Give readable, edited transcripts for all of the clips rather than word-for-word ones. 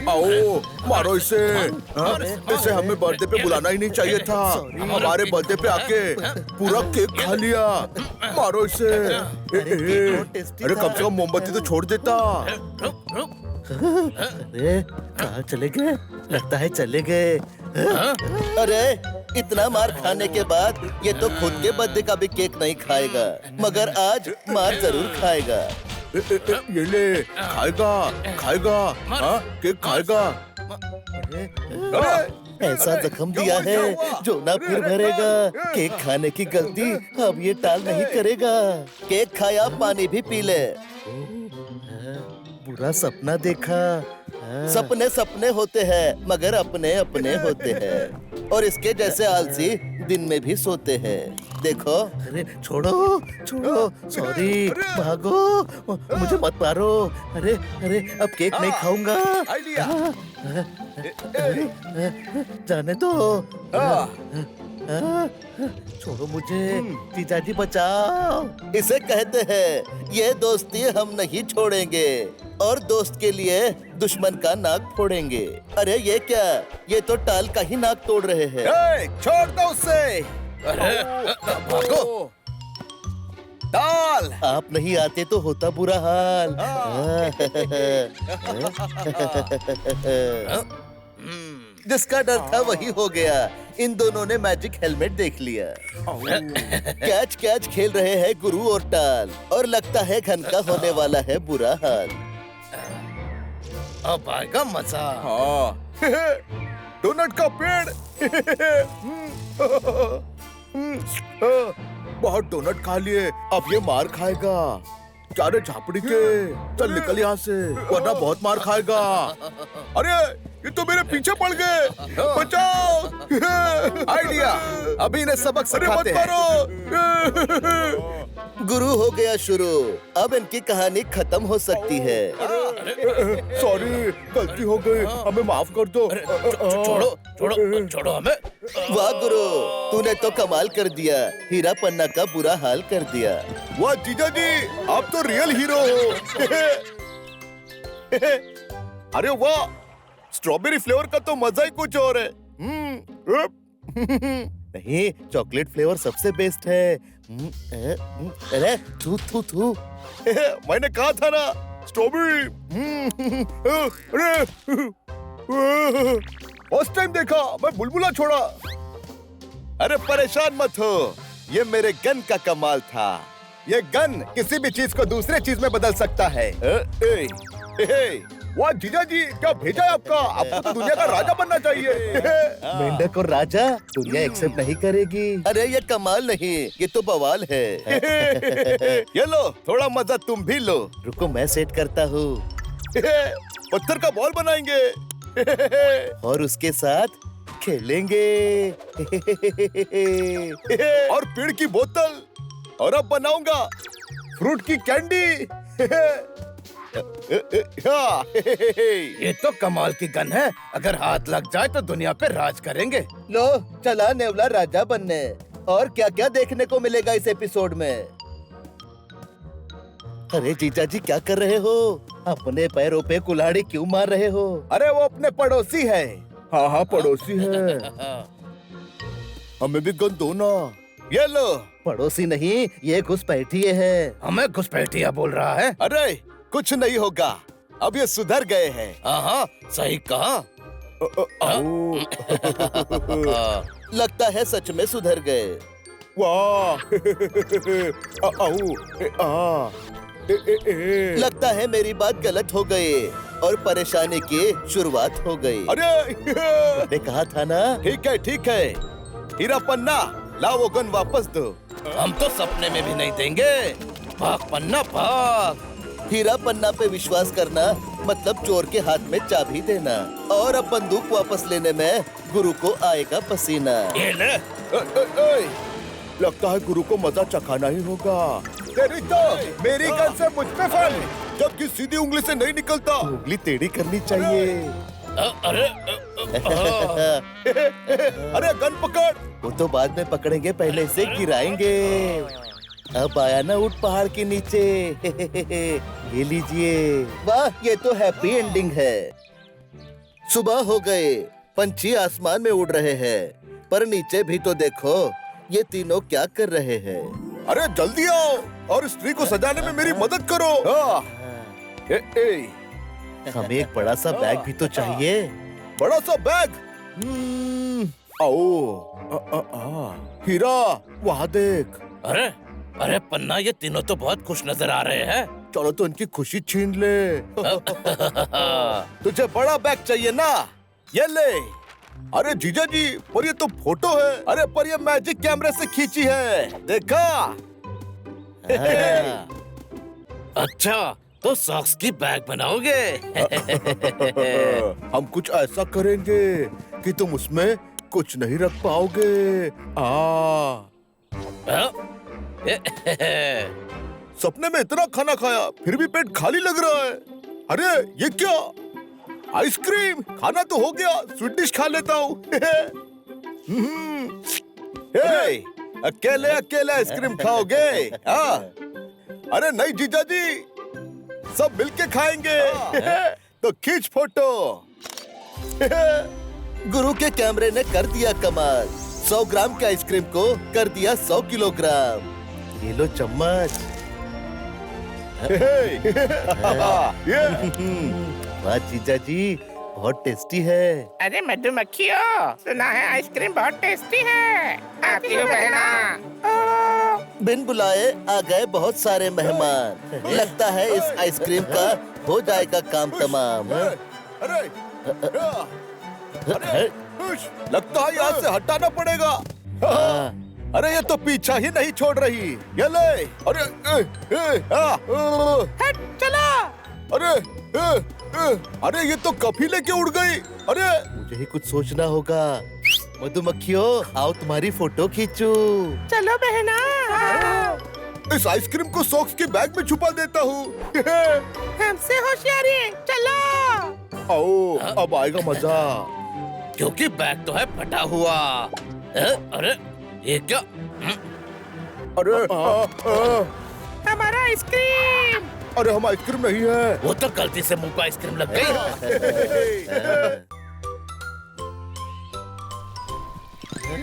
आओ मारो इसे। हाँ? इसे हमें बर्थडे पे बुलाना ही नहीं चाहिए था। हमारे बर्थडे पे आके पूरा केक खा लिया। मारो इसे। अरे कम से कम मोमबत्ती तो छोड़ देता। अरे कहाँ चले गए? लगता है चले गए। अरे इतना मार खाने के बाद ये तो खुद के बर्थडे का भी केक नहीं खाएगा, मगर आज मार जरूर खाएगा। ये ले, खाएगा खाएगा। हाँ केक खाएगा। ऐसा जख्म दिया है जो ना फिर भरेगा। केक खाने की गलती अब ये टाल नहीं करेगा। केक खाया, पानी भी पी ले। बुरा सपना देखा। सपने सपने होते हैं मगर अपने अपने होते हैं, और इसके जैसे आलसी दिन में भी सोते हैं। देखो। अरे छोड़ो छोड़ो, सॉरी, भागो, मुझे मत मारो। अरे अरे अब केक नहीं खाऊंगा। जाने दो। छोड़ो मुझे, जीजाजी बचाओ। इसे कहते हैं ये दोस्ती हम नहीं छोड़ेंगे, और दोस्त के लिए दुश्मन का नाक फोड़ेंगे। अरे ये क्या, ये तो टाल का ही नाक तोड़ रहे हैं। छोड़ दो उसे। अरे भागो। टाल। आप नहीं आते तो होता बुरा हाल। जिसका डर था वही हो गया। इन दोनों ने मैजिक हेलमेट देख लिया। कैच कैच खेल रहे हैं गुरु और टाल, और लगता है घन का होने वाला है बुरा हाल। अब आएगा मजा। हाँ डोनट का पेड़। बहुत डोनट खा लिए, अब ये मार खाएगा। क्या रे झापड़ी के, चल निकल यहाँ से वरना बहुत मार खाएगा। अरे ये तो मेरे पीछे पड़ गए, बचाओ। आइडिया, अभी इन्हें सबक सिखाते हैं। गुरु हो गया शुरू, अब इनकी कहानी खत्म हो सकती है। सॉरी, गलती हो गई, हमें माफ कर दो। छोड़ो छोड़ो छोड़ो हमें। वाह गुरु, तूने तो कमाल कर दिया। हीरा पन्ना का बुरा हाल कर दिया। वाह जीजा जी, आप तो रियल हीरो हो। अरे वाह, स्ट्रॉबेरी फ्लेवर का तो मजा ही कुछ और है। नहीं, चॉकलेट फ्लेवर सबसे बेस्ट है। अरे थू थू थू। मैंने कहा था ना, स्ट्रॉबेरी। फर्स्ट टाइम देखा मैं बुलबुला छोड़ा। अरे परेशान मत हो, ये मेरे गन का कमाल था। ये गन किसी भी चीज को दूसरे चीज में बदल सकता है। वाह जीजा जी, क्या भेजा है आपका? आपको तो दुनिया का राजा बनना चाहिए। मेंढक और राजा दुनिया एक्सेप्ट नहीं करेगी। अरे ये कमाल नहीं, ये तो बवाल है। ये लो, थोड़ा मजा तुम भी लो। रुको मैं सेट करता हूँ। पत्थर का बॉल बनाएंगे। और उसके साथ खेलेंगे। और पेड़ की बोतल, और अब बनाऊंगा फ्रूट की कैंडी। ये तो कमाल की गन है, अगर हाथ लग जाए तो दुनिया पे राज करेंगे। लो चला नेवला राजा बनने। और क्या क्या देखने को मिलेगा इस एपिसोड में। अरे जीजा जी क्या कर रहे हो? अपने पैरों पे कुल्हाड़ी क्यों मार रहे हो? अरे वो अपने पड़ोसी है। हाँ हाँ पड़ोसी है, हमें भी गन दो ना। ये लो। पड़ोसी नहीं, ये घुसपैठिए है। हमें घुसपैठिया बोल रहा है। अरे कुछ नहीं होगा, अब ये सुधर गए हैं। हाँ सही कहा। लगता है सच में सुधर गए। वाह। लगता है मेरी बात गलत हो गई और परेशानी की शुरुआत हो गई। अरे मैंने कहा था ना। ठीक है, हीरा पन्ना लाओ वो गन वापस दो। हम तो सपने में भी नहीं देंगे। भाग पन्ना भाग। हीरा पन्ना पे विश्वास करना मतलब चोर के हाथ में चाबी देना, और अब बंदूक वापस लेने में गुरु को आएगा पसीना। ये ले। लगता है गुरु को मजा चखाना ही होगा। तेरी तो मेरी गन से मुझ पे फल, जबकि सीधी उंगली से नहीं निकलता। उंगली टेढ़ी करनी चाहिए। अरे अरे गन पकड़। वो तो बाद में पकड़ेंगे, पहले इसे गिराएंगे। अब आया ना ऊंट पहाड़ के नीचे। ये लीजिए। वाह, ये तो हैप्पी एंडिंग है। सुबह हो गए, पंछी आसमान में उड़ रहे हैं, पर नीचे भी तो देखो, ये तीनों क्या कर रहे हैं? अरे जल्दी आओ और इस ट्री को सजाने में मेरी मदद करो। हमें एक बड़ा सा बैग भी तो चाहिए। बड़ा सा बैग। आओ। हीरा, वहाँ देख। अरे अरे पन्ना, ये तीनों तो बहुत खुश नजर आ रहे हैं। चलो तो इनकी खुशी छीन ले। तुझे बड़ा बैग चाहिए ना? ये ले। अरे जीजा जी, पर ये तो फोटो है। अरे पर ये मैजिक कैमरे से खींची है, देखा? अच्छा, तो सॉक्स की बैग बनाओगे? हम कुछ ऐसा करेंगे कि तुम उसमें कुछ नहीं रख पाओगे। सपने में इतना खाना खाया, फिर भी पेट खाली लग रहा है। अरे ये क्या? आइसक्रीम। खाना तो हो गया, स्वीट डिश खा लेता हूँ। अकेले अकेले आइसक्रीम खाओगे? हाँ? अरे नहीं जीजा जी, सब मिलके खाएंगे। तो खींच फोटो। गुरु के कैमरे ने कर दिया कमाल। 100 ग्राम के आइसक्रीम को कर दिया 100 किलोग्राम। ये लो चम्मच। वाह जीजा जी, बहुत टेस्टी है। अरे मधुमक्खियों, सुना है आइसक्रीम बहुत टेस्टी है। आती हो बहना। बिन बुलाए आ गए बहुत सारे मेहमान। लगता है इस आइसक्रीम का हो जाएगा काम तमाम। अरे लगता है यहाँ से हटाना पड़ेगा। अरे ये तो पीछा ही नहीं छोड़ रही। ये ले। अरे हट चलो। अरे ये तो कभी लेके उड़ गई। अरे मुझे ही कुछ सोचना होगा। मधुमक्खियों, आओ तुम्हारी फोटो खींचू। चलो बहना। इस आइसक्रीम को सॉक्स के बैग में छुपा देता हूँ। हमसे होशियारी, चलो। आओ, अब आएगा मजा। क्योंकि बैग तो है फटा हुआ। अरे ये क्या? अरे हमारा आइसक्रीम। अरे हम आइसक्रीम नहीं है। वो तो गलती से मुंह पे आइसक्रीम लग गई।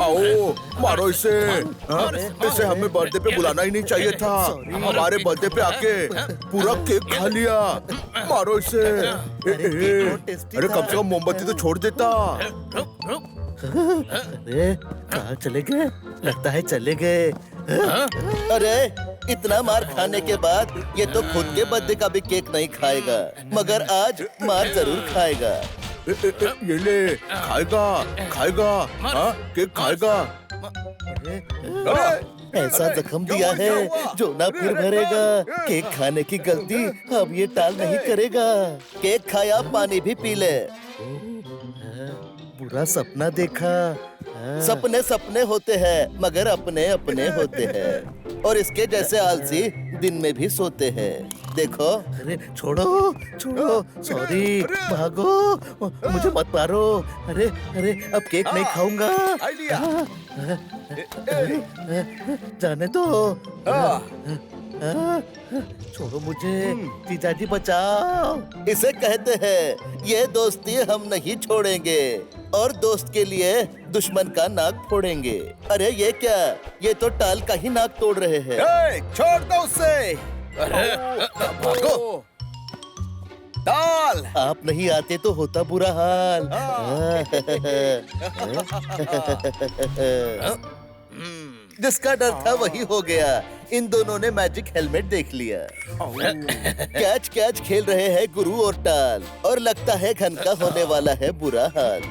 आओ, मारो इसे। इसे हमें बर्थडे पे बुलाना ही नहीं चाहिए था। हमारे बर्थडे पे आके पूरा केक खा लिया। मारो इसे। अरे कम से कम मोमबत्ती तो छोड़ देता। अरे कहाँ चले गए? लगता है चले गए। अरे इतना मार खाने के बाद ये तो खुद के बर्थडे का भी केक नहीं खाएगा, मगर आज मार जरूर खाएगा। ये ले, खाएगा खाएगा। हाँ, केक खाएगा। ऐसा जख्म दिया है जो ना फिर भरेगा। केक खाने की गलती अब ये टाल नहीं करेगा। केक खाया, पानी भी पी ले। बुरा सपना देखा। सपने सपने होते हैं, मगर अपने अपने होते हैं। और इसके जैसे आलसी दिन में भी सोते हैं। देखो। अरे छोड़ो छोड़ो, सॉरी, भागो, मुझे मत मारो। अरे अरे अब केक नहीं खाऊंगा। आइडिया। जाने दो। छोड़ो मुझे, जीजाजी बचाओ। इसे कहते हैं ये दोस्ती हम नहीं छोड़ेंगे, और दोस्त के लिए दुश्मन का नाक फोड़ेंगे। अरे ये क्या? ये तो टाल का ही नाक तोड़ रहे हैं। छोड़ दो उसे। भागो। डाल। आप नहीं आते तो होता बुरा हाल। जिसका डर था वही हो गया। इन दोनों ने मैजिक हेलमेट देख लिया। कैच कैच खेल रहे हैं गुरु और टाल, और लगता है घन का होने वाला है बुरा हाल।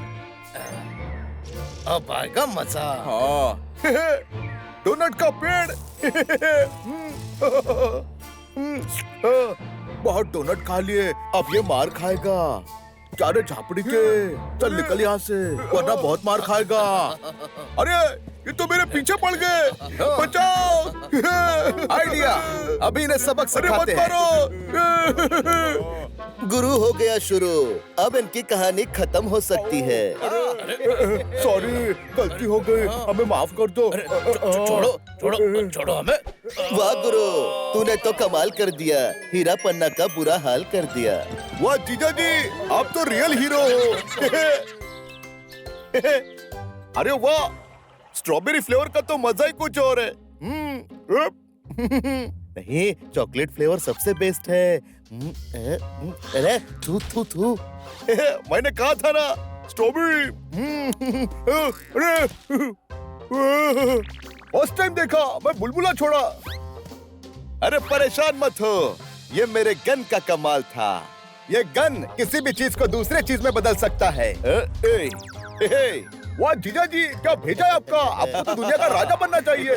अब आएगा मजा। डोनट का पेड़। बहुत डोनट खा लिए, अब ये मार खाएगा। क्या रे झापड़ी के, चल निकल यहाँ से, वरना बहुत मार खाएगा। अरे ये तो मेरे पीछे पड़ गए। बचाओ। आइडिया। अभी इन्हें सबक अरे मत सिखाते हैं। मारो। गुरु हो गया शुरू। अब इनकी कहानी खत्म हो सकती है। सॉरी, गलती हो गई, हमें माफ कर दो। छोड़ो छोड़ो छोड़ो हमें। वाह गुरु, तूने तो कमाल कर दिया, हीरा पन्ना का बुरा हाल कर दिया। वाह जीजा जी, आप तो रियल हीरो हो। अरे वाह, स्ट्रॉबेरी फ्लेवर का तो मजा ही कुछ और है। नहीं, चॉकलेट फ्लेवर सबसे बेस्ट है। अरे थू थू थू। मैंने कहा था ना, स्ट्रॉबेरी। उस टाइम देखा, मैं बुलबुला छोड़ा। अरे परेशान मत हो, ये मेरे गन का कमाल था। ये गन किसी भी चीज को दूसरे चीज में बदल सकता है। वाह जीजा जी, क्या भेजा है आपका? आपको तो दुनिया का राजा बनना चाहिए।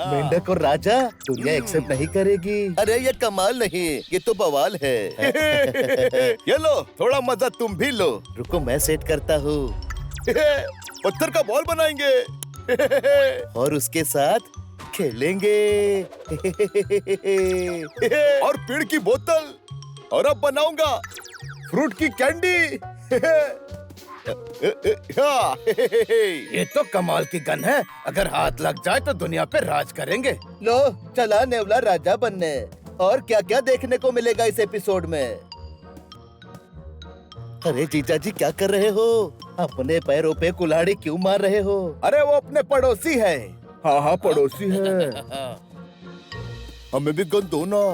मेंढक और राजा दुनिया एक्सेप्ट नहीं करेगी। अरे ये कमाल नहीं, ये तो बवाल है। ये लो, थोड़ा मजा तुम भी लो। रुको मैं सेट करता हूँ। पत्थर का बॉल बनाएंगे। और उसके साथ खेलेंगे। और पेड़ की बोतल। और अब बनाऊंगा फ्रूट की कैंडी। ये तो कमाल की गन है, अगर हाथ लग जाए तो दुनिया पे राज करेंगे। लो चला नेवला राजा बनने। और क्या क्या देखने को मिलेगा इस एपिसोड में? अरे जीजा जी क्या कर रहे हो? अपने पैरों पे कुल्हाड़ी क्यों मार रहे हो? अरे वो अपने पड़ोसी है। हाँ हाँ, पड़ोसी है। हमें भी गन दो ना।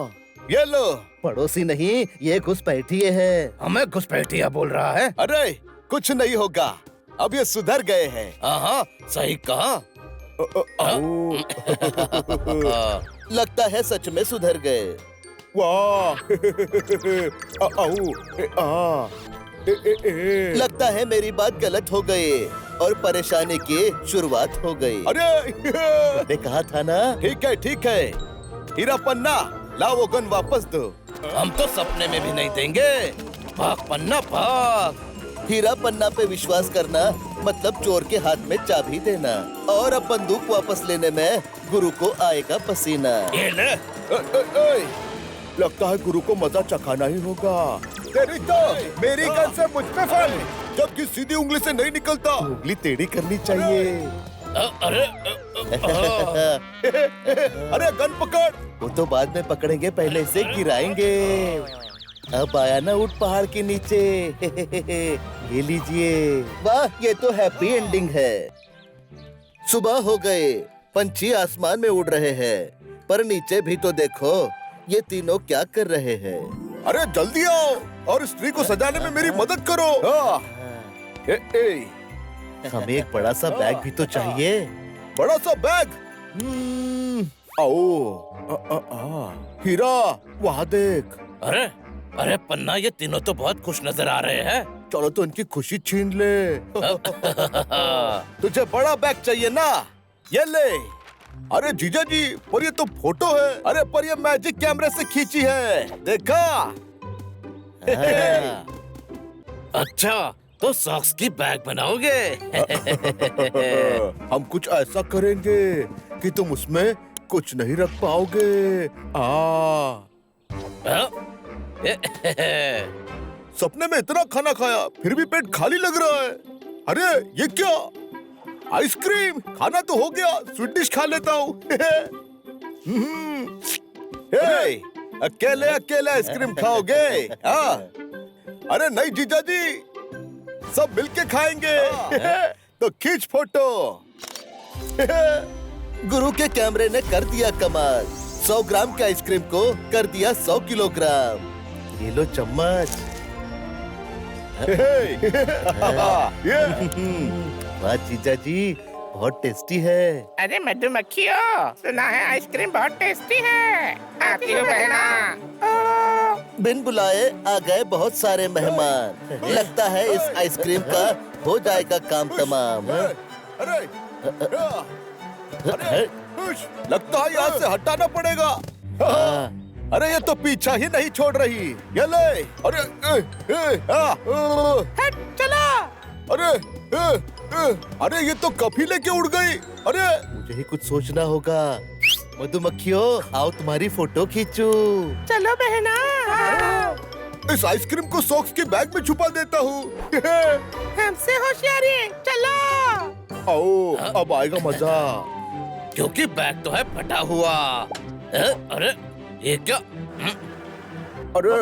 ये लो। पड़ोसी नहीं, ये घुसपैठिए है। हमें घुसपैठिया बोल रहा है। अरे कुछ नहीं होगा, अब ये सुधर गए हैं। हाँ सही कहा। लगता है सच में सुधर गए। वाह। लगता है मेरी बात गलत हो गई और परेशानी की शुरुआत हो गई। अरे मैंने कहा था ना। ठीक है। हीरा पन्ना, लाओ वो गन वापस दो। हम तो सपने में भी नहीं देंगे। भाग पन्ना भाग। हीरा पन्ना पे विश्वास करना मतलब चोर के हाथ में चाबी देना। और अब बंदूक वापस लेने में गुरु को आएगा पसीना। ये ले। लगता है गुरु को मजा चखाना ही होगा। तेरी तो मेरी गन से मुझ पे फाड़, जबकि सीधी उंगली से नहीं निकलता। उंगली टेढ़ी करनी चाहिए। अरे अरे गन पकड़। वो तो बाद में पकड़ेंगे, पहले इसे गिराएंगे। अब आया ना ऊंट पहाड़ के नीचे। ये लीजिए। वाह, ये तो हैप्पी एंडिंग है। सुबह हो गए, पंछी आसमान में उड़ रहे हैं, पर नीचे भी तो देखो, ये तीनों क्या कर रहे हैं। अरे जल्दी आओ और स्त्री को सजाने में मेरी मदद करो। हमें एक बड़ा सा बैग भी तो चाहिए। बड़ा सा बैग। हीरा, वहाँ देख। अरे पन्ना, ये तीनों तो बहुत खुश नजर आ रहे हैं। चलो तो इनकी खुशी छीन ले। तुझे बड़ा बैग चाहिए ना? ये ले। अरे जीजा जी, पर ये तो फोटो है। अरे पर ये मैजिक कैमरे से खींची है, देखा? अच्छा, तो सॉक्स की बैग बनाओगे? हम कुछ ऐसा करेंगे कि तुम उसमें कुछ नहीं रख पाओगे। सपने में इतना खाना खाया, फिर भी पेट खाली लग रहा है। अरे ये क्या? आइसक्रीम। खाना तो हो गया, स्वीट डिश खा लेता हूँ। अकेले अकेले आइसक्रीम खाओगे? हाँ। अरे नहीं जीजा जी, सब मिलके खाएंगे। तो खींच फोटो। गुरु के कैमरे ने कर दिया कमाल। 100 ग्राम के आइसक्रीम को कर दिया 100 किलोग्राम। ये लो चम्मच। वाह जीजा जी, बहुत टेस्टी है। अरे मधुमक्खियों, सुना है आइसक्रीम बहुत टेस्टी है। आती हूँ बहना। बिन बुलाए आ गए बहुत सारे मेहमान। लगता है इस आइसक्रीम का हो जाएगा काम तमाम। अरे लगता है यहाँ से हटाना पड़ेगा। अरे ये तो पीछा ही नहीं छोड़ रही। ये ले। अरे हट चला। अरे ये तो कभी लेके उड़ गई। अरे मुझे ही कुछ सोचना होगा। मधुमक्खियों, आओ तुम्हारी फोटो खींचू। चलो बहना। इस आइसक्रीम को सॉक्स के बैग में छुपा देता हूँ। हमसे होशियारी, चलो। आओ, अब आएगा मजा। क्योंकि बैग तो है फटा हुआ। अरे ये क्या? अरे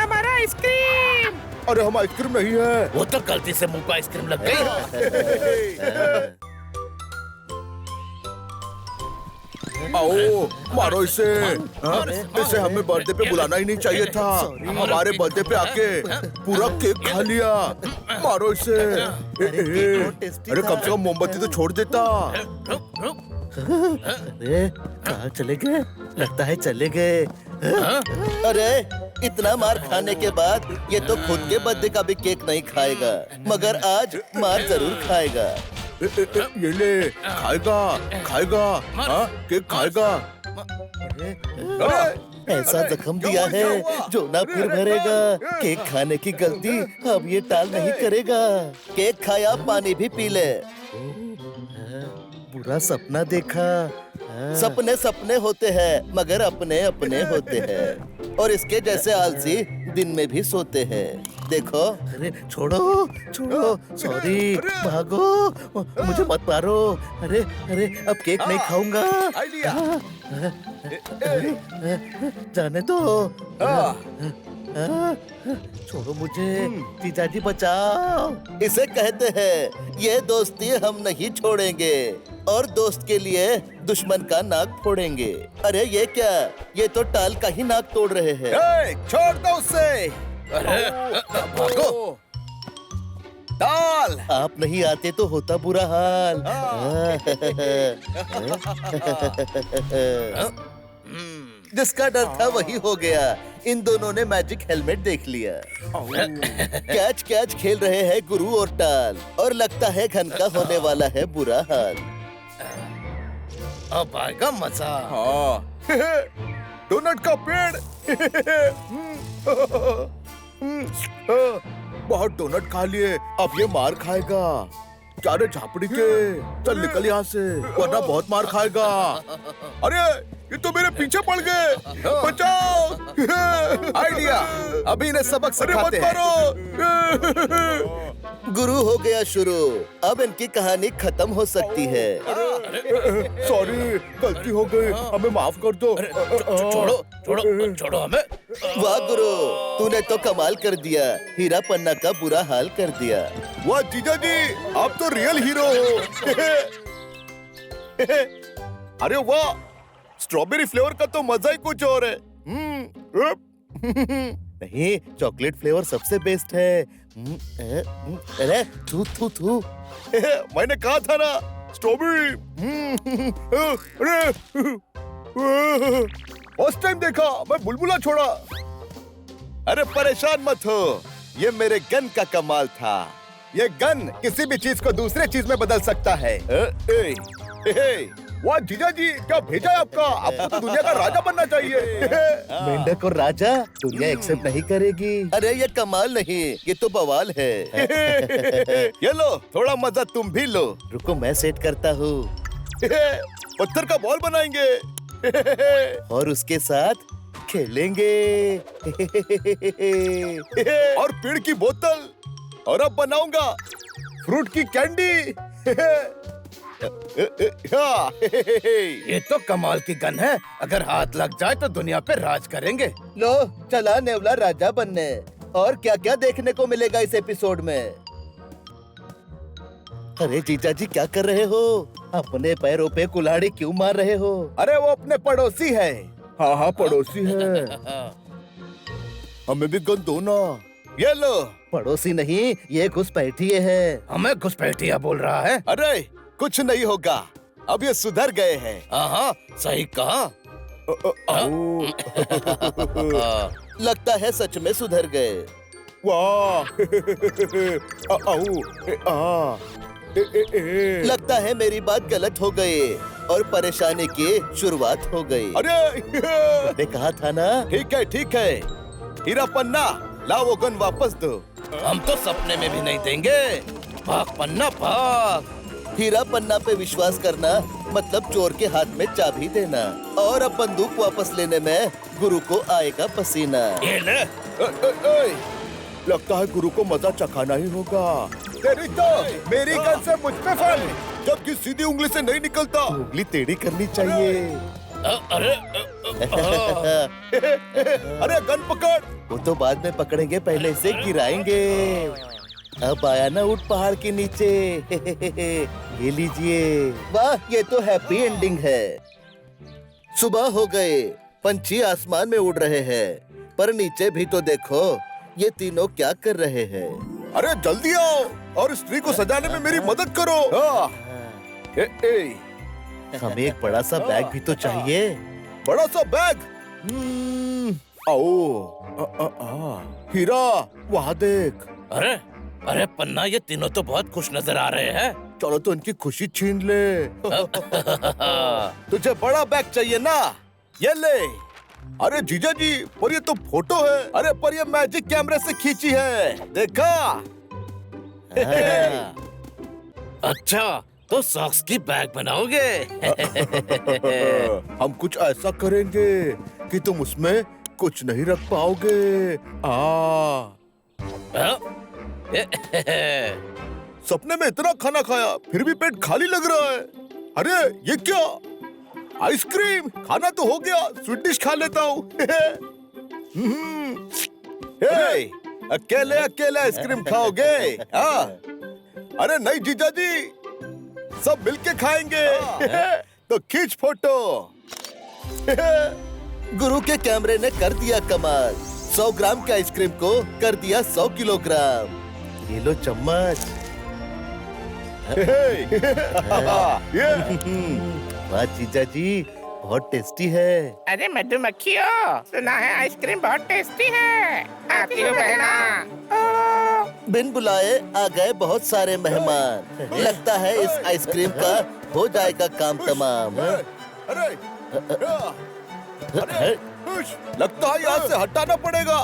हमारा आइसक्रीम। अरे हम आइसक्रीम नहीं है। वो तो गलती से मुंह पे आइसक्रीम लग गई। आओ, मारो इसे। हाँ? इसे हमें बर्थडे पे बुलाना ही नहीं चाहिए था। हमारे बर्थडे पे आके पूरा केक खा लिया। मारो इसे। अरे कम से कम मोमबत्ती तो छोड़ देता। अरे कहाँ चले गए? लगता है चले गए। अरे इतना मार खाने के बाद ये तो खुद के बर्थडे का भी केक नहीं खाएगा, मगर आज मार जरूर खाएगा। ये ले, खाएगा खाएगा। हाँ, केक खाएगा। ऐसा जख्म दिया है जो ना फिर भरेगा। केक खाने की गलती अब ये टाल नहीं करेगा। केक खाया, पानी भी पी ले। बुरा सपना देखा। सपने सपने होते हैं मगर अपने अपने होते हैं, और इसके जैसे आलसी दिन में भी सोते हैं। देखो। अरे छोड़ो छोड़ो, सॉरी, भागो, मुझे मत मारो। अरे अरे अब केक नहीं खाऊंगा। आइडिया। जाने दो। छोड़ो मुझे, जीजाजी बचाओ। इसे कहते हैं ये दोस्ती हम नहीं छोड़ेंगे, और दोस्त के लिए दुश्मन का नाक फोड़ेंगे। अरे ये क्या, ये तो टाल का ही नाक तोड़ रहे हैं। छोड़ दो उसे। अरे भागो। डाल। आप नहीं आते तो होता बुरा हाल। जिसका डर था वही हो गया। इन दोनों ने मैजिक हेलमेट देख लिया। कैच कैच खेल रहे हैं गुरु और टाल, और लगता है घन का होने वाला है बुरा हाल। अब आएगा मजा। हाँ। डोनट का पेड़। बहुत डोनट खा लिए, अब ये मार खाएगा। क्या रे झापड़ी के, चल निकल यहाँ से, वरना बहुत मार खाएगा। अरे ये तो मेरे पीछे पड़ गए, बचाओ। आइडिया, अभी इन्हें सबक अरे मत सिखाते हैं। मारो। गुरु हो गया शुरू। अब इनकी कहानी खत्म हो सकती है। सॉरी, गलती हो गई, हमें माफ कर दो। छोड़ो छोड़ो छोड़ो हमें। वाह गुरु, तूने तो कमाल कर दिया। हीरा पन्ना का बुरा हाल कर दिया। वाह जीजा जी, आप तो रियल हीरो हो। अरे वाह, स्ट्रॉबेरी फ्लेवर का तो मजा ही कुछ और है। नहीं, चॉकलेट फ्लेवर सबसे बेस्ट है। अरे थू थू थू। मैंने कहा था ना, स्ट्रॉबेरी। फर्स्ट टाइम देखा, मैं बुलबुला छोड़ा। अरे परेशान मत हो, ये मेरे गन का कमाल था। ये गन किसी भी चीज को दूसरे चीज में बदल सकता है। वाह जीजा जी, क्या भेजा है आपका? आपको तो दुनिया का राजा बनना चाहिए। मेंढक और राजा दुनिया एक्सेप्ट नहीं करेगी। अरे ये कमाल नहीं, ये तो बवाल है। ये लो, थोड़ा मजा तुम भी लो। रुको मैं सेट करता हूँ। पत्थर का बॉल बनाएंगे। और उसके साथ खेलेंगे। और पेड़ की बोतल। और अब बनाऊंगा फ्रूट की कैंडी। ये तो कमाल की गन है, अगर हाथ लग जाए तो दुनिया पे राज करेंगे। लो चला नेवला राजा बनने। और क्या क्या देखने को मिलेगा इस एपिसोड में। अरे जीजा जी क्या कर रहे हो? अपने पैरों पे कुल्हाड़ी क्यों मार रहे हो? अरे वो अपने पड़ोसी है। हाँ हाँ, पड़ोसी है। हमें भी गन दो ना। ये लो। पड़ोसी नहीं, ये घुसपैठिए है। हमें घुसपैठिया बोल रहा है। अरे कुछ नहीं होगा, अब ये सुधर गए हैं। हाँ सही कहा। लगता है सच में सुधर गए। वाह। लगता है मेरी बात गलत हो गई और परेशानी की शुरुआत हो गई। अरे मैंने कहा था ना। ठीक है। हीरा पन्ना, लाओ वो गन वापस दो। हम तो सपने में भी नहीं देंगे। भाग पन्ना भाग। हीरा पन्ना पे विश्वास करना मतलब चोर के हाथ में चाबी देना। और अब बंदूक वापस लेने में गुरु को आएगा पसीना। ये ले। लगता है गुरु को मजा चखाना ही होगा। तेरी तो मेरी गन से मुझ पे फन, जबकि सीधी उंगली से नहीं निकलता। उंगली टेढ़ी करनी चाहिए। अरे अरे गन पकड़। वो तो बाद में पकड़ेंगे, पहले से गिराएंगे। अब आया ना ऊंट पहाड़ के नीचे। ये लीजिए। वाह, ये तो हैप्पी एंडिंग है। सुबह हो गए, पंछी आसमान में उड़ रहे हैं, पर नीचे भी तो देखो, ये तीनों क्या कर रहे हैं। अरे जल्दी आओ और स्त्री को सजाने में मेरी मदद करो। हमें एक बड़ा सा बैग भी तो चाहिए। बड़ा सा बैग। हीरा, वहाँ देख। अरे अरे पन्ना, ये तीनों तो बहुत खुश नजर आ रहे हैं। चलो तो इनकी खुशी छीन ले। तुझे बड़ा बैग चाहिए ना, ये ले। अरे जीजा जी, पर ये तो फोटो है। अरे पर ये मैजिक कैमरे से खींची है, देखा? अच्छा, तो सॉक्स की बैग बनाओगे? हम कुछ ऐसा करेंगे कि तुम उसमें कुछ नहीं रख पाओगे। सपने में इतना खाना खाया, फिर भी पेट खाली लग रहा है। अरे ये क्या? आइसक्रीम। खाना तो हो गया, स्वीट डिश खा लेता हूँ। अकेले अकेले आइसक्रीम खाओगे? हाँ? अरे नहीं जीजा जी, सब मिलके खाएंगे। तो खींच फोटो। गुरु के कैमरे ने कर दिया कमाल। 100 ग्राम के आइसक्रीम को कर दिया 100 किलोग्राम। ये लो चम्मच। वाह जीजा जी, बहुत टेस्टी है। अरे मधुमक्खियों, सुना है आइसक्रीम बहुत टेस्टी है। आती हूँ बहना। बिन बुलाए आ गए बहुत सारे मेहमान। लगता है इस आइसक्रीम का हो जाएगा काम तमाम। अरे लगता है यहाँ से हटाना पड़ेगा।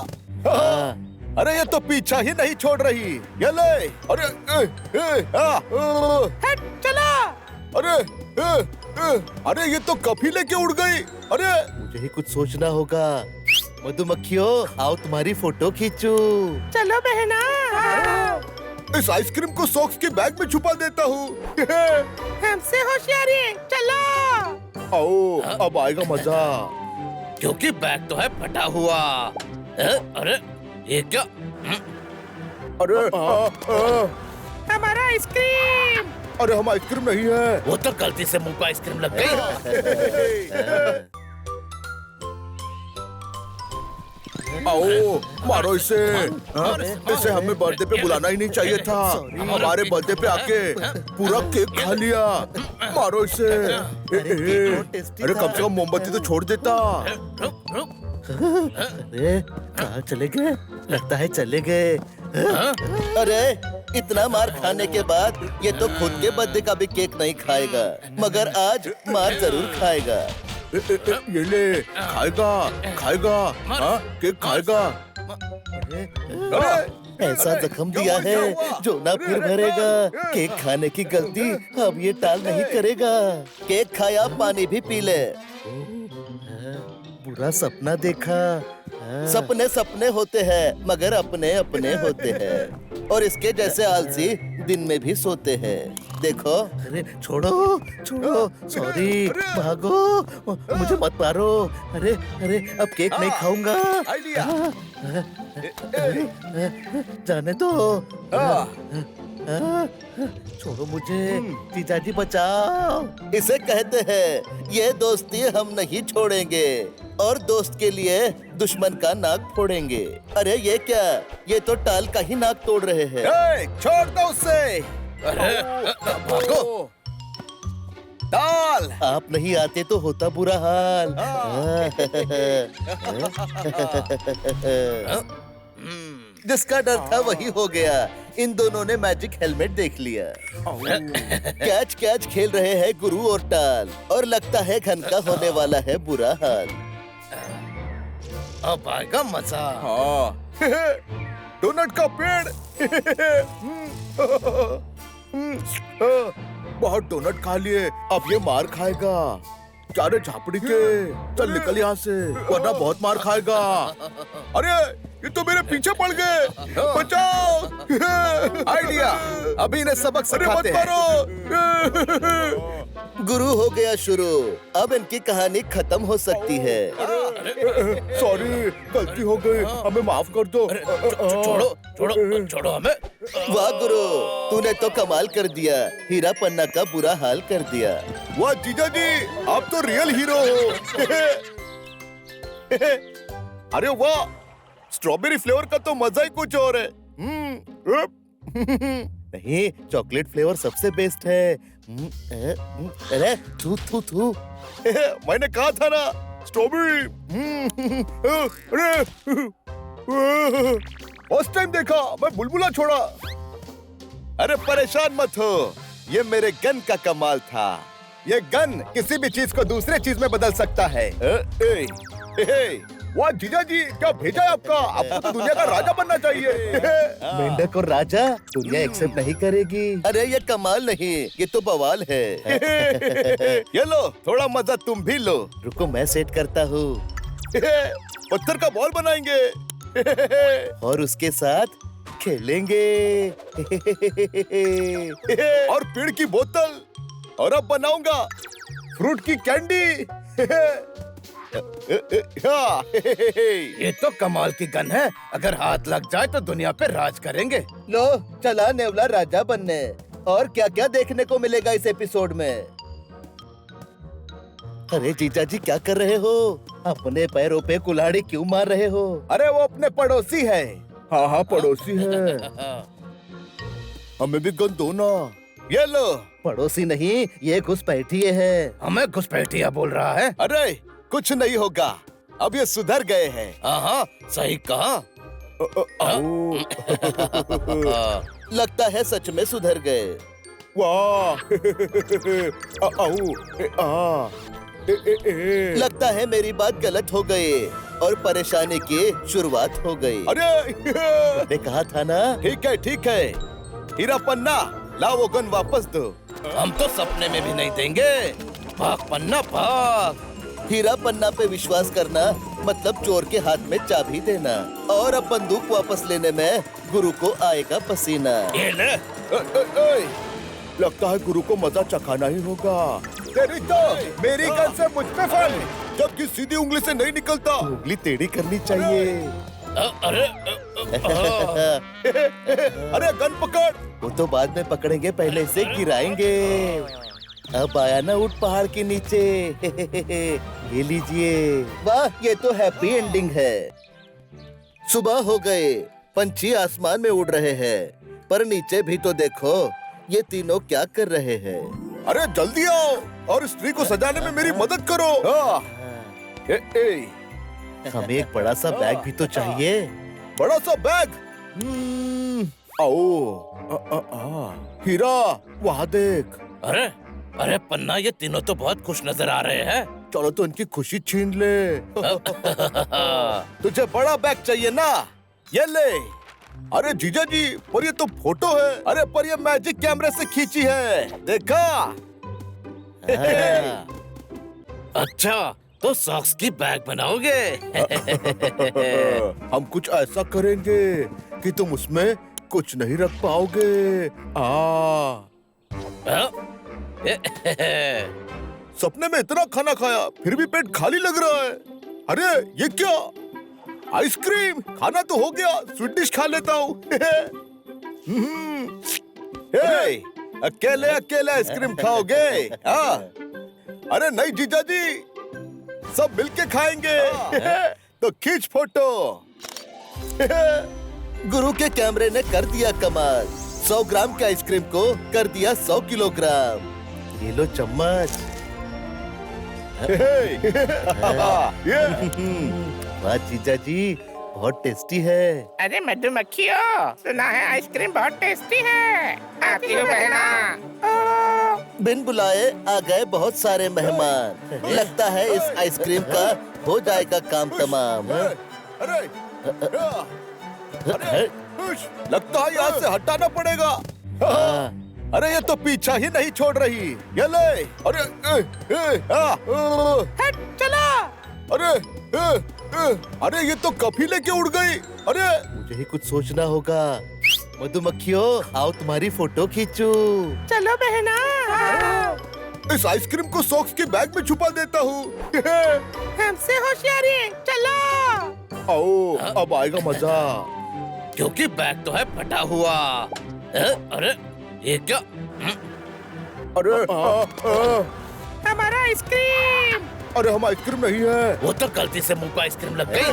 अरे ये तो पीछा ही नहीं छोड़ रही। ये ले। अरे हट चला। अरे ये तो कभी लेके उड़ गई। अरे मुझे ही कुछ सोचना होगा। मधुमक्खियों, आओ तुम्हारी फोटो खींचूं। चलो बहना। इस आइसक्रीम को सॉक्स के बैग में छुपा देता हूँ। हमसे होशियारी, चलो। आओ, अब आएगा मजा। क्योंकि बैग तो है फटा हुआ। अरे ये क्या? अरे हमारा आइसक्रीम। अरे हम आइसक्रीम नहीं है। वो तो गलती से मुंह पर आइसक्रीम लग गई। आओ, मारो इसे। इसे हमें बर्थडे पे बुलाना ही नहीं चाहिए था। हमारे बर्थडे पे आके पूरा केक खा लिया। मारो इसे। अरे कम से कम मोमबत्ती तो छोड़ देता। अरे कहाँ चले गए? लगता है चले गए। अरे इतना मार खाने के बाद ये तो खुद के बर्थडे का भी केक नहीं खाएगा, मगर आज मार जरूर खाएगा। ये ले, खाएगा खाएगा। हाँ, केक खाएगा। ऐसा जख्म दिया है जो ना फिर भरेगा। केक खाने की गलती अब ये टाल नहीं करेगा। केक खाया, पानी भी पी ले। बुरा सपना देखा। सपने सपने होते हैं, मगर अपने अपने होते हैं। और इसके जैसे आलसी दिन में भी सोते हैं। देखो। अरे छोड़ो छोड़ो, सॉरी, भागो, मुझे मत मारो। अरे अरे, अब केक नहीं खाऊंगा। जाने दो। छोड़ो मुझे, जीजा जी बचाओ। इसे कहते हैं ये दोस्ती हम नहीं छोड़ेंगे, और दोस्त के लिए दुश्मन का नाक फोड़ेंगे। अरे ये क्या? ये तो टाल का ही नाक तोड़ रहे हैं। छोड़ दो उसे। भागो। टाल। आप नहीं आते तो होता बुरा हाल। जिसका डर था वही हो गया। इन दोनों ने मैजिक हेलमेट देख लिया। कैच कैच खेल रहे हैं गुरु और टाल, और लगता है घन का होने वाला है बुरा हाल। अब आएगा मजा। डोनट का पेड़। बहुत डोनट खा लिए, अब ये मार खाएगा। क्या रे झापड़ी के, चल निकल यहाँ से वरना बहुत मार खाएगा। अरे ये तो मेरे पीछे पड़ गए, बचाओ। आइडिया, अभी इन्हें सबक सिखाते हैं। गुरु हो गया शुरू, अब इनकी कहानी खत्म हो सकती है। सॉरी, गलती हो गई, हमें माफ कर दो। छोड़ो छोड़ो छोड़ो हमें। वाह गुरु, तूने तो कमाल कर दिया, हीरा पन्ना का बुरा हाल कर दिया। वाह जीजा जी, आप तो रियल हीरो हो। अरे वाह, स्ट्रॉबेरी फ्लेवर का तो मजा ही कुछ और है। नहीं, चॉकलेट फ्लेवर सबसे बेस्ट है। अरे थू थू थू। मैंने कहा था ना, स्ट्रॉबेरी। फर्स्ट टाइम देखा मैं बुलबुला छोड़ा। अरे परेशान मत हो, ये मेरे गन का कमाल था। ये गन किसी भी चीज को दूसरे चीज में बदल सकता है। वाह जीजा जी, क्या भेजा है आपका? आपको तो दुनिया का राजा बनना चाहिए। मेंढक और राजा दुनिया एक्सेप्ट नहीं करेगी। अरे ये कमाल नहीं, ये तो बवाल है। ये लो, थोड़ा मजा तुम भी लो। रुको मैं सेट करता हूँ। पत्थर का बॉल बनाएंगे और उसके साथ खेलेंगे। और पेड़ की बोतल, और अब बनाऊंगा फ्रूट की कैंडी। ये तो कमाल की गन है, अगर हाथ लग जाए तो दुनिया पे राज करेंगे। लो चला नेवला राजा बनने। और क्या क्या देखने को मिलेगा इस एपिसोड में? अरे जीजा जी क्या कर रहे हो? अपने पैरों पे कुल्हाड़ी क्यों मार रहे हो? अरे वो अपने पड़ोसी है। हाँ हाँ, पड़ोसी है। हमें भी गन दो ना। ये लो। पड़ोसी नहीं, ये घुसपैठिए है। हमें घुसपैठिया बोल रहा है। अरे कुछ नहीं होगा, अब ये सुधर गए हैं। हाँ सही कहा। लगता है सच में सुधर गए। वाह। लगता है मेरी बात गलत हो गई और परेशानी की शुरुआत हो गई। अरे मैंने कहा था ना। ठीक है, हीरा पन्ना लाओ वो गन वापस दो। हम तो सपने में भी नहीं देंगे। भाग पन्ना भाग। हीरा पन्ना पे विश्वास करना मतलब चोर के हाथ में चाबी देना। और अब बंदूक वापस लेने में गुरु को आएगा पसीना। ये ले। लगता है गुरु को मजा चखाना ही होगा। तेरी तो मेरी गन से मुझ पे फल, जबकि सीधी उंगली से नहीं निकलता। उंगली टेढ़ी करनी चाहिए। अरे गन पकड़। वो तो बाद में पकड़ेंगे, पहले इसे गिराएंगे। अब आया ना ऊंट पहाड़ के नीचे। ये लीजिए। वाह, ये तो हैप्पी एंडिंग है। सुबह हो गए, पंछी आसमान में उड़ रहे हैं, पर नीचे भी तो देखो, ये तीनों क्या कर रहे हैं। अरे जल्दी आओ और इस ट्री को सजाने में मेरी मदद करो। हमें एक बड़ा सा बैग भी तो चाहिए। बड़ा सा बैग। आओ। हीरा, वहाँ देख। अरे पन्ना, ये तीनों तो बहुत खुश नजर आ रहे हैं। चलो तो इनकी खुशी छीन ले। तुझे बड़ा बैग चाहिए ना, ये ले। अरे जीजा जी, पर ये तो फोटो है। अरे पर ये मैजिक कैमरे से खींची है, देखा? अच्छा, तो सॉक्स की बैग बनाओगे? हम कुछ ऐसा करेंगे कि तुम उसमें कुछ नहीं रख पाओगे। सपने में इतना खाना खाया, फिर भी पेट खाली लग रहा है। अरे ये क्या? आइसक्रीम। खाना तो हो गया, स्वीट डिश खा लेता हूँ। अकेले अकेले आइसक्रीम खाओगे? हाँ। अरे नहीं जीजा जी, सब मिलके खाएंगे। तो खींच फोटो। गुरु के कैमरे ने कर दिया कमाल। 100 ग्राम के आइसक्रीम को कर दिया 100 किलोग्राम। ये लो चम्मच। वाह जीजा जी, बहुत टेस्टी है। अरे मधुमक्खियों, सुना है आइसक्रीम बहुत टेस्टी है। आती हो बहना। बिन बुलाए आ गए बहुत सारे मेहमान। लगता है इस आइसक्रीम का हो जाएगा काम तमाम। अरे लगता है यहाँ से हटाना पड़ेगा। अरे ये तो पीछा ही नहीं छोड़ रही। ये ले। अरे हट चलो। अरे ये तो कभी लेके उड़ गई। अरे मुझे ही कुछ सोचना होगा। मधुमक्खियों, आओ तुम्हारी फोटो खींचू। चलो बहना। इस आइसक्रीम को सॉक्स के बैग में छुपा देता हूँ। हमसे होशियारी। चलो। आओ, अब आएगा मजा। क्योंकि बैग तो है फटा हुआ। अरे ये क्या? अरे हमारा आइसक्रीम। अरे हम आइसक्रीम नहीं है। वो तो गलती से मुंह पर आइसक्रीम लग गई।